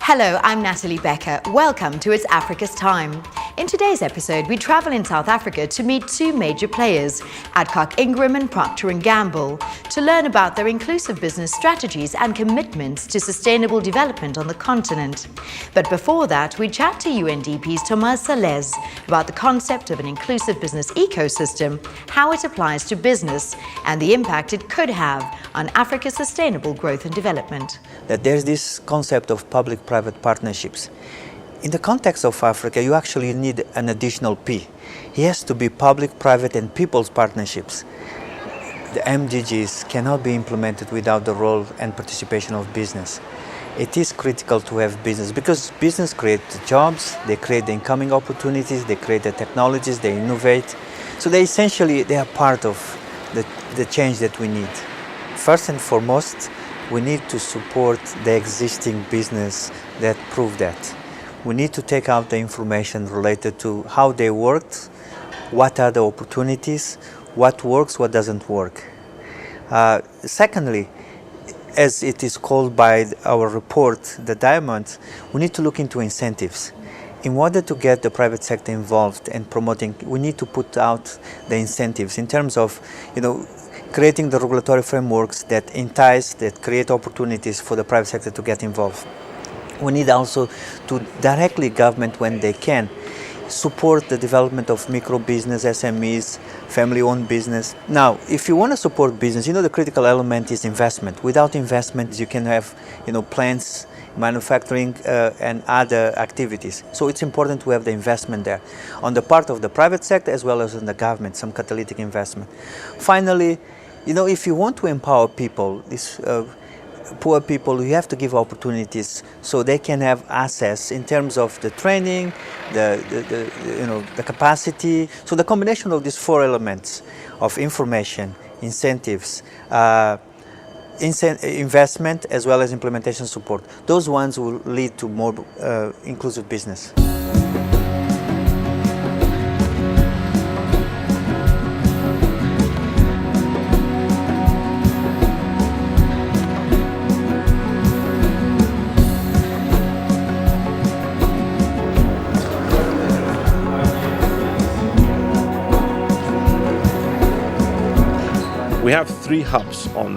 Hello, I'm Natalie Becker. Welcome to It's Africa's Time. In today's episode, we travel in South Africa to meet two major players, Adcock Ingram and Procter & Gamble, to learn about their inclusive business strategies and commitments to sustainable development on the continent. But before that, we chat to UNDP's Thomas Salez about the concept of an inclusive business ecosystem, how it applies to business, and the impact it could have on Africa's sustainable growth and development. That there's this concept of public-private partnerships. In the context of Africa, you actually need an additional P. It has to be public, private, and people's partnerships. The MDGs cannot be implemented without the role and participation of business. It is critical to have business because business creates jobs, they create the incoming opportunities, they create the technologies, they innovate. So they are part of the change that we need. First and foremost, we need to support the existing business that prove that. We need to take out the information related to how they worked, what are the opportunities, what works, what doesn't work. Secondly, as it is called by our report, the diamond, we need to look into incentives. In order to get the private sector involved and promoting, we need to put out the incentives in terms of, creating the regulatory frameworks that entice, that create opportunities for the private sector to get involved. We need also to directly government, when they can, support the development of micro business, SMEs, family-owned business. Now, if you want to support business, the critical element is investment. Without investment, you can have, plants, manufacturing, and other activities. So it's important to have the investment there on the part of the private sector as well as in the government, some catalytic investment. Finally, if you want to empower people, poor people, you have to give opportunities so they can have access in terms of the training, the capacity. So the combination of these four elements of information, incentives, investment, as well as implementation support, those ones will lead to more inclusive business. We have three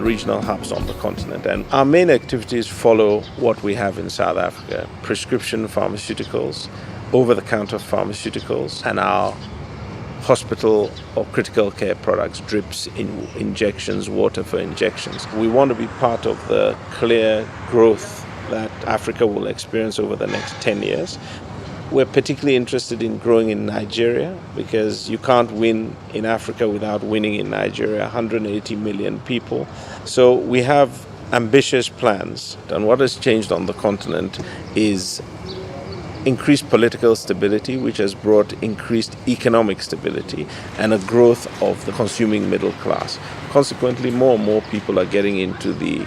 regional hubs on the continent, and our main activities follow what we have in South Africa: prescription pharmaceuticals, over-the-counter pharmaceuticals, and our hospital or critical care products, drips, injections, water for injections. We want to be part of the clear growth that Africa will experience over the next 10 years. We're particularly interested in growing in Nigeria because you can't win in Africa without winning in Nigeria, 180 million people. So we have ambitious plans. And what has changed on the continent is increased political stability, which has brought increased economic stability and a growth of the consuming middle class. Consequently, more and more people are getting into the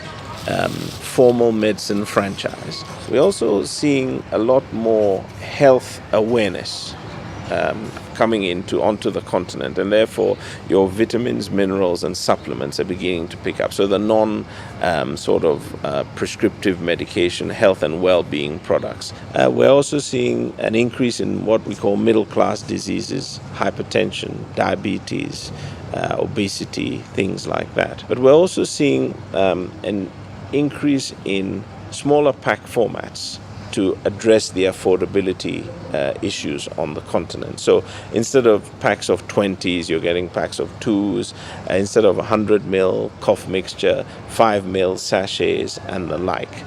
formal medicine franchise. We're also seeing a lot more health awareness coming onto the continent, and therefore your vitamins, minerals, and supplements are beginning to pick up. So the prescriptive medication, health and well-being products. We're also seeing an increase in what we call middle-class diseases, hypertension, diabetes, obesity, things like that. But we're also seeing an increase in smaller pack formats to address the affordability issues on the continent. So instead of packs of 20s, you're getting packs of 2s. Instead of 100 ml cough mixture, 5 ml sachets and the like.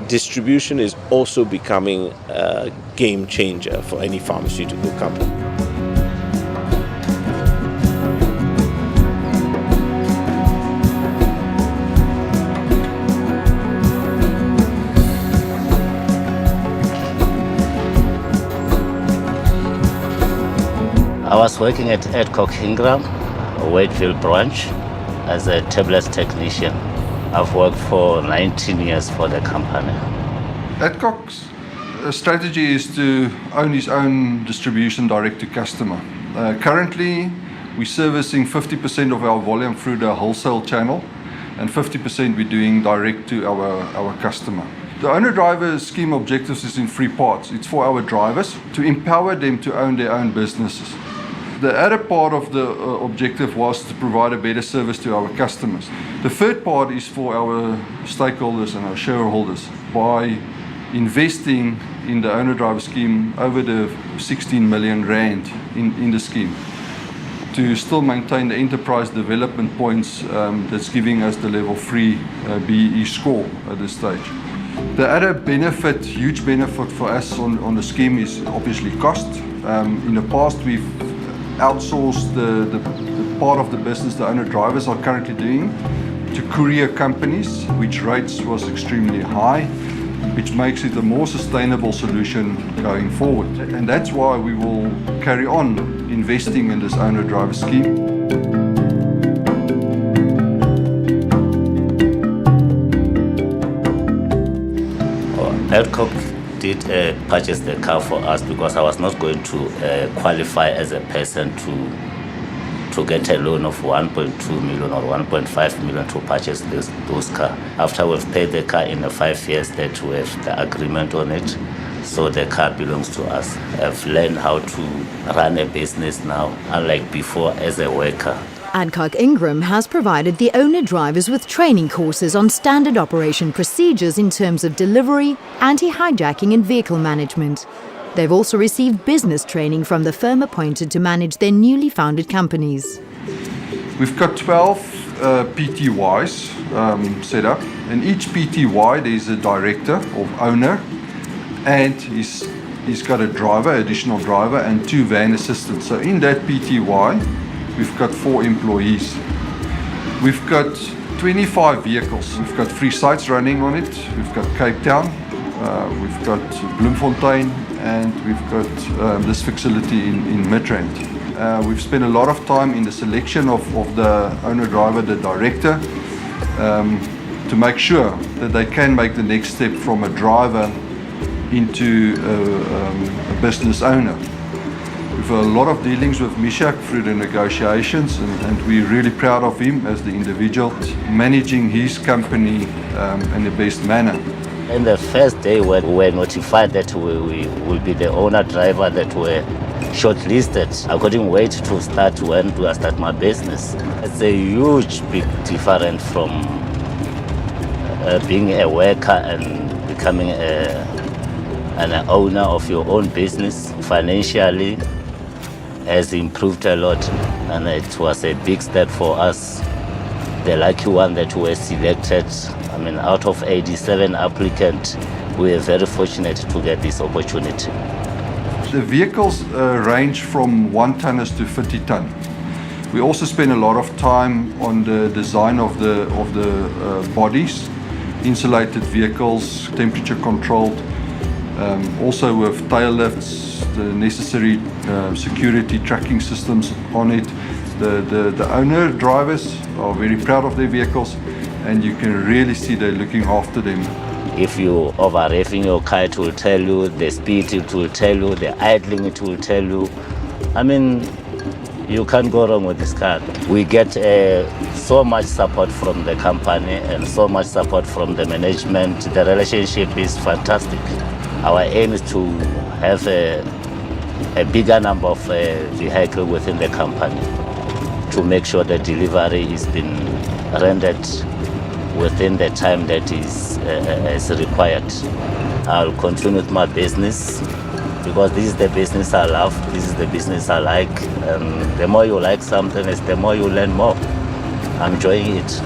Distribution is also becoming a game changer for any pharmaceutical company. I was working at Adcock Ingram, Wakefield branch, as a tablet technician. I've worked for 19 years for the company. Adcock's strategy is to own his own distribution direct to customer. Currently, we're servicing 50% of our volume through the wholesale channel, and 50% we're doing direct to our customer. The owner-driver scheme objectives is in three parts. It's for our drivers to empower them to own their own businesses. The other part of the objective was to provide a better service to our customers. The third part is for our stakeholders and our shareholders by investing in the owner-driver scheme over the 16 million rand in the scheme to still maintain the enterprise development points that's giving us the level 3 BEE score at this stage. The other benefit, huge benefit for us on the scheme is obviously cost. In the past we've outsourced the part of the business the owner drivers are currently doing to courier companies, which rates was extremely high, which makes it a more sustainable solution going forward. And that's why we will carry on investing in this owner driver scheme. Adcock did purchase the car for us because I was not going to qualify as a person to get a loan of 1.2 million or 1.5 million to purchase those cars. After we've paid the car in the 5 years that we have the agreement on it, so the car belongs to us. I've learned how to run a business now, unlike before as a worker. Adcock Ingram has provided the owner drivers with training courses on standard operation procedures in terms of delivery, anti-hijacking and vehicle management. They've also received business training from the firm appointed to manage their newly founded companies. We've got 12 PTYs set up. In each PTY there's a director or owner, and he's got a driver, additional driver, and 2 van assistants. So in that PTY we've got 4 employees. We've got 25 vehicles. We've got 3 sites running on it. We've got Cape Town, we've got Bloemfontein, and we've got this facility in Midrand. We've spent a lot of time in the selection of the owner-driver, the director, to make sure that they can make the next step from a driver into a business owner. We've had a lot of dealings with Meshack through the negotiations, and we're really proud of him as the individual, managing his company in the best manner. In the first day when we were notified that we will be the owner driver that were shortlisted, I couldn't wait to start. When do I start my business? It's a huge big difference from being a worker and becoming an owner of your own business. Financially has improved a lot, and it was a big step for us. The lucky one that we were selected. I mean, out of 87 applicants, we were very fortunate to get this opportunity. The vehicles range from 1 tonners to 50 ton. We also spend a lot of time on the design of the bodies, insulated vehicles, temperature controlled, also with tail lifts, the necessary security tracking systems on it. The owner drivers are very proud of their vehicles, and you can really see they're looking after them. If you over-revving your car, it will tell you, the speed it will tell you, the idling it will tell you. I mean, you can't go wrong with this car. We get so much support from the company and so much support from the management. The relationship is fantastic. Our aim is to have a bigger number of vehicles within the company to make sure the delivery is being rendered within the time that is required. I'll continue with my business because this is the business I love, this is the business I like. The more you like something, the more you learn more. I'm enjoying it.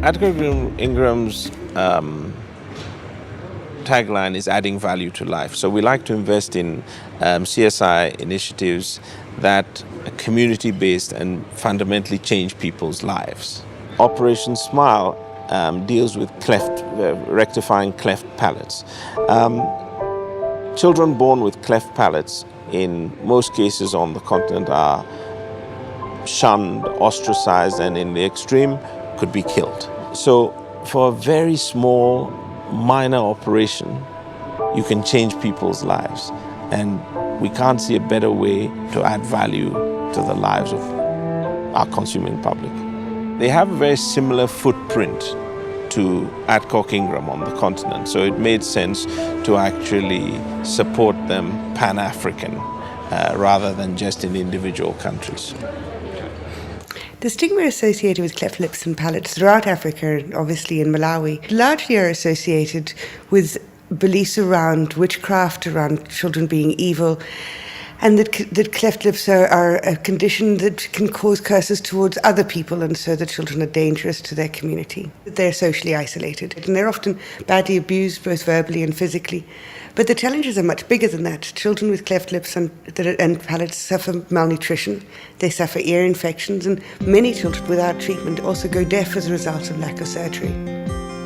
Adcock Ingram's tagline is adding value to life. So we like to invest in CSI initiatives that are community-based and fundamentally change people's lives. Operation Smile deals with rectifying cleft palates. Children born with cleft palates, in most cases on the continent, are shunned, ostracized, and in the extreme could be killed. So for a very small minor operation, you can change people's lives. And we can't see a better way to add value to the lives of our consuming public. They have a very similar footprint to Adcock Ingram on the continent, so it made sense to actually support them Pan-African rather than just in individual countries. The stigma associated with cleft lips and palates throughout Africa, obviously in Malawi, largely are associated with beliefs around witchcraft, around children being evil, and that cleft lips are a condition that can cause curses towards other people, and so the children are dangerous to their community. They're socially isolated, and they're often badly abused, both verbally and physically. But the challenges are much bigger than that. Children with cleft lips and palates suffer malnutrition, they suffer ear infections, and many children without treatment also go deaf as a result of lack of surgery.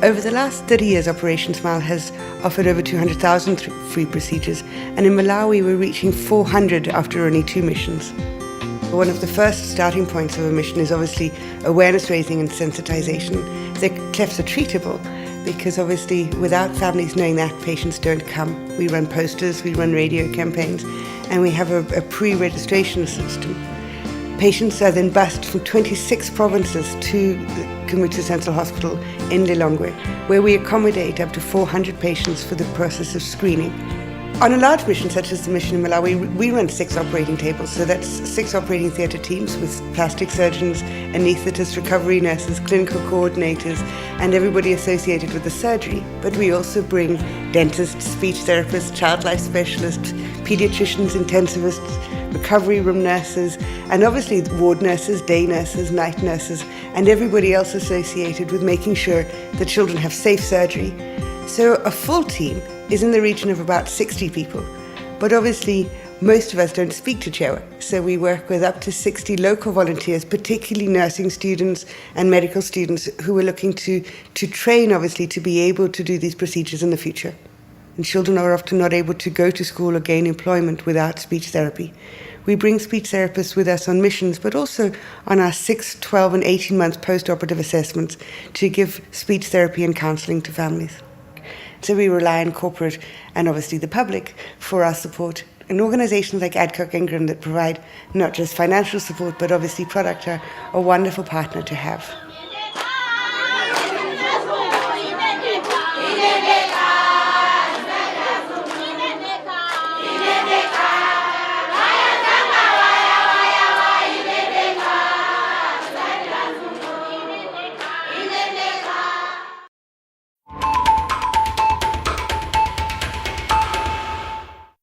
Over the last 30 years, Operation Smile has offered over 200,000 free procedures, and in Malawi we're reaching 400 after only 2 missions. One of the first starting points of a mission is obviously awareness raising and sensitization. The clefts are treatable because obviously without families knowing that, patients don't come. We run posters, we run radio campaigns, and we have a pre-registration system. Patients are then bused from 26 provinces to the Kamuzu Central Hospital in Lilongwe, where we accommodate up to 400 patients for the process of screening. On a large mission such as the mission in Malawi, we run 6 operating tables, so that's 6 operating theatre teams with plastic surgeons, anaesthetists, recovery nurses, clinical coordinators, and everybody associated with the surgery. But we also bring dentists, speech therapists, child life specialists, paediatricians, intensivists, recovery room nurses, and obviously ward nurses, day nurses, night nurses, and everybody else associated with making sure that children have safe surgery. So a full team is in the region of about 60 people. But obviously, most of us don't speak Chichewa, so we work with up to 60 local volunteers, particularly nursing students and medical students who are looking to train, obviously, to be able to do these procedures in the future. And children are often not able to go to school or gain employment without speech therapy. We bring speech therapists with us on missions, but also on our 6, 12 and 18-month post-operative assessments to give speech therapy and counselling to families. So we rely on corporate and obviously the public for our support. And organisations like Adcock Ingram that provide not just financial support, but obviously product are a wonderful partner to have.